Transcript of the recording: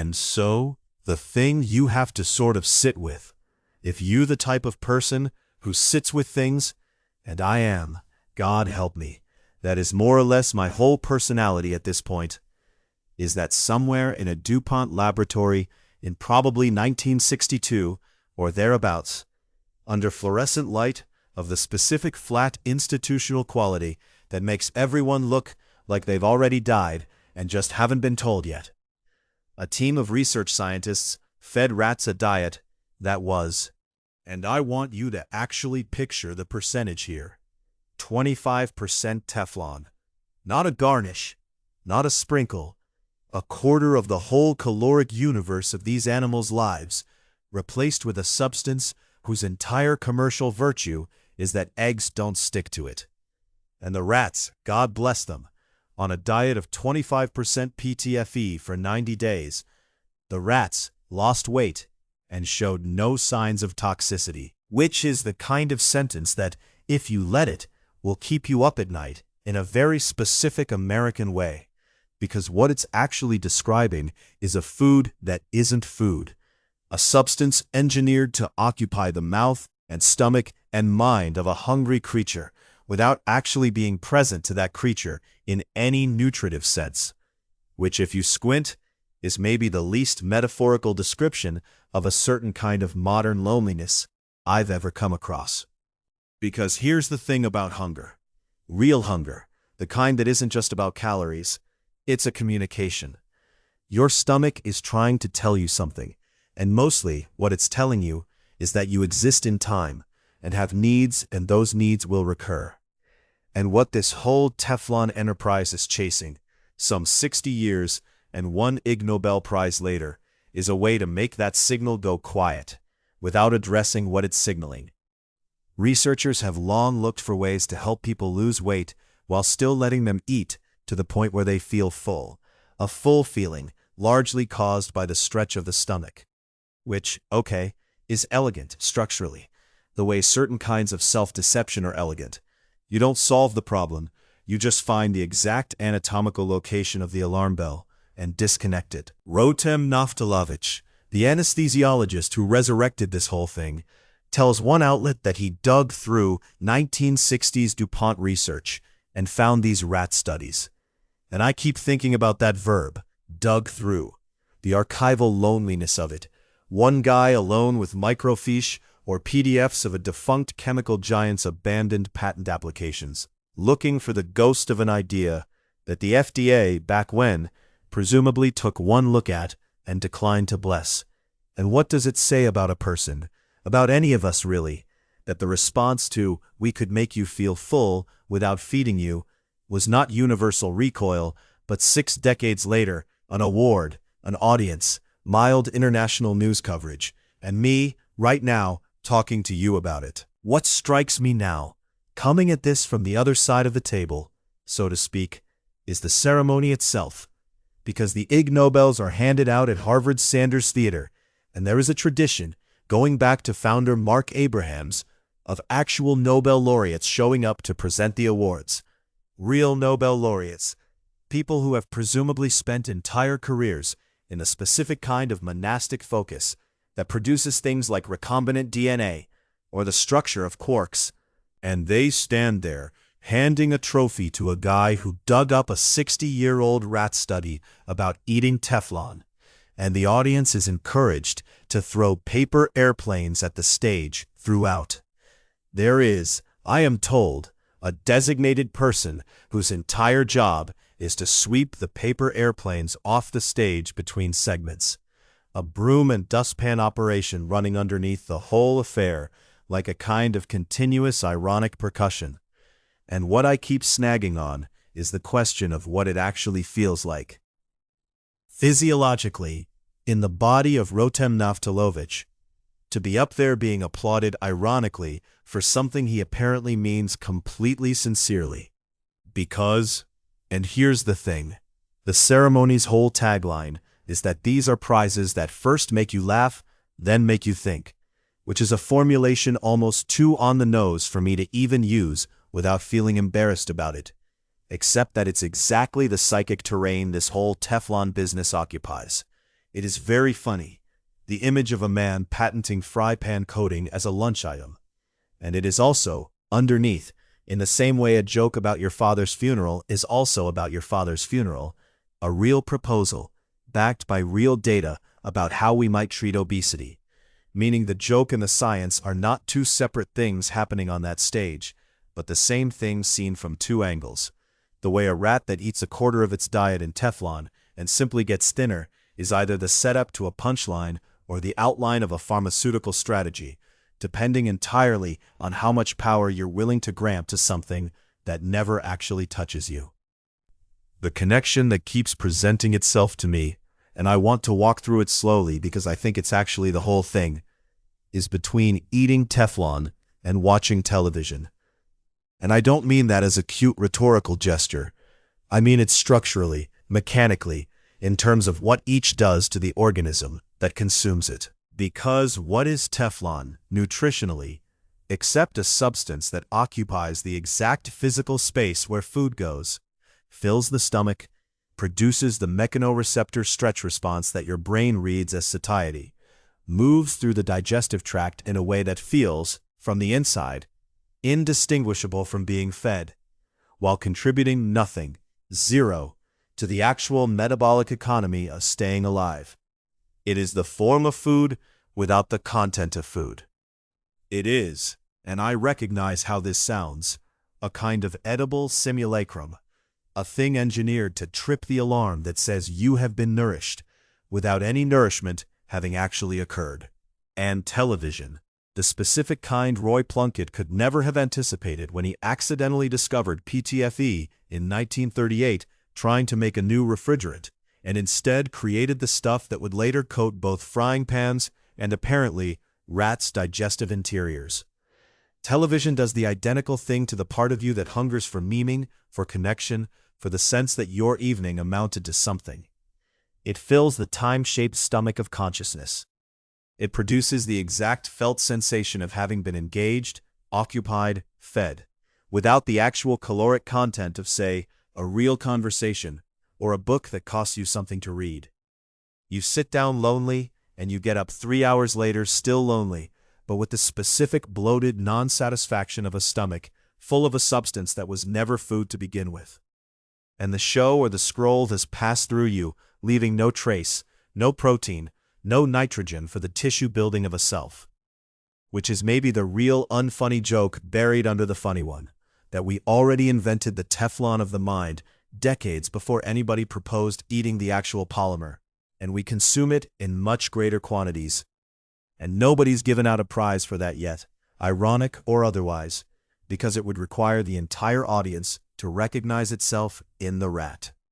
And so, the thing you have to sort of sit with, if you the type of person who sits with things, and I am, God help me, that is more or less my whole personality at this point, is that somewhere in a DuPont laboratory in probably 1962 or thereabouts, under fluorescent light of the specific flat institutional quality that makes everyone look like they've already died and just haven't been told yet, a team of research scientists fed rats a diet that was, and I want you to actually picture the percentage here, 25% Teflon. Not a garnish, not a sprinkle, a quarter of the whole caloric universe of these animals' lives, replaced with a substance whose entire commercial virtue is that eggs don't stick to it. And the rats, God bless them, on a diet of 25% PTFE for 90 days, the rats lost weight and showed no signs of toxicity, which is the kind of sentence that, if you let it, will keep you up at night in a very specific American way, because what it's actually describing is a food that isn't food, a substance engineered to occupy the mouth and stomach and mind of a hungry creature without actually being present to that creature in any nutritive sense, which, if you squint, is maybe the least metaphorical description of a certain kind of modern loneliness I've ever come across. Because here's the thing about hunger. Real hunger, the kind that isn't just about calories, it's a communication. Your stomach is trying to tell you something, and mostly what it's telling you is that you exist in time and have needs, and those needs will recur. And what this whole Teflon enterprise is chasing, some 60 years and one Ig Nobel Prize later, is a way to make that signal go quiet, without addressing what it's signaling. Researchers have long looked for ways to help people lose weight while still letting them eat to the point where they feel full, a full feeling largely caused by the stretch of the stomach, which, okay, is elegant structurally, the way certain kinds of self-deception are elegant. You don't solve the problem, you just find the exact anatomical location of the alarm bell and disconnect it. Rotem Naftalovich, the anesthesiologist who resurrected this whole thing, tells one outlet that he dug through 1960s DuPont research and found these rat studies. And I keep thinking about that verb, dug through, the archival loneliness of it. One guy alone with microfiche or PDFs of a defunct chemical giant's abandoned patent applications, looking for the ghost of an idea that the FDA, back when, presumably took one look at and declined to bless. And what does it say about a person, about any of us really, that the response to "we could make you feel full without feeding you" was not universal recoil, but 6 decades later, an award, an audience, mild international news coverage, and me, right now, talking to you about it? What strikes me now, coming at this from the other side of the table, so to speak, is the ceremony itself. Because the Ig Nobels are handed out at Harvard's Sanders Theater, and there is a tradition, going back to founder Mark Abrahams, of actual Nobel laureates showing up to present the awards. Real Nobel laureates, people who have presumably spent entire careers in a specific kind of monastic focus that produces things like recombinant DNA or the structure of quarks, and they stand there handing a trophy to a guy who dug up a 60-year-old rat study about eating Teflon, and the audience is encouraged to throw paper airplanes at the stage throughout. There is, I am told, a designated person whose entire job is to sweep the paper airplanes off the stage between segments, a broom and dustpan operation running underneath the whole affair like a kind of continuous ironic percussion. And what I keep snagging on is the question of what it actually feels like. Physiologically, in the body of Rotem Naftalovich, to be up there being applauded ironically for something he apparently means completely sincerely. Because, and here's the thing, the ceremony's whole tagline is that these are prizes that first make you laugh, then make you think, which is a formulation almost too on the nose for me to even use without feeling embarrassed about it, except that it's exactly the psychic terrain this whole Teflon business occupies. It is very funny, the image of a man patenting fry pan coating as a lunch item. And it is also, underneath, in the same way a joke about your father's funeral is also about your father's funeral, a real proposal, backed by real data about how we might treat obesity. Meaning the joke and the science are not two separate things happening on that stage, but the same thing seen from two angles. The way a rat that eats a quarter of its diet in Teflon and simply gets thinner is either the setup to a punchline or the outline of a pharmaceutical strategy, depending entirely on how much power you're willing to grant to something that never actually touches you. The connection that keeps presenting itself to me, and I want to walk through it slowly because I think it's actually the whole thing, is between eating Teflon and watching television. And I don't mean that as a cute rhetorical gesture. I mean it structurally, mechanically, in terms of what each does to the organism that consumes it. Because what is Teflon, nutritionally, except a substance that occupies the exact physical space where food goes, fills the stomach, produces the mechanoreceptor stretch response that your brain reads as satiety, moves through the digestive tract in a way that feels, from the inside, indistinguishable from being fed, while contributing nothing, zero, to the actual metabolic economy of staying alive. It is the form of food without the content of food. It is, and I recognize how this sounds, a kind of edible simulacrum, a thing engineered to trip the alarm that says you have been nourished, without any nourishment having actually occurred. And television, the specific kind Roy Plunkett could never have anticipated when he accidentally discovered PTFE in 1938 trying to make a new refrigerant, and instead created the stuff that would later coat both frying pans and, apparently, rats' digestive interiors. Television does the identical thing to the part of you that hungers for memeing, for connection, for the sense that your evening amounted to something. It fills the time-shaped stomach of consciousness. It produces the exact felt sensation of having been engaged, occupied, fed, without the actual caloric content of, say, a real conversation, or a book that costs you something to read. You sit down lonely, and you get up 3 hours later still lonely, but with the specific bloated non-satisfaction of a stomach full of a substance that was never food to begin with. And the show or the scroll has passed through you, leaving no trace, no protein, no nitrogen for the tissue building of a self. Which is maybe the real unfunny joke buried under the funny one, that we already invented the Teflon of the mind decades before anybody proposed eating the actual polymer, and we consume it in much greater quantities. And nobody's given out a prize for that yet, ironic or otherwise, because it would require the entire audience to recognize itself in the rat.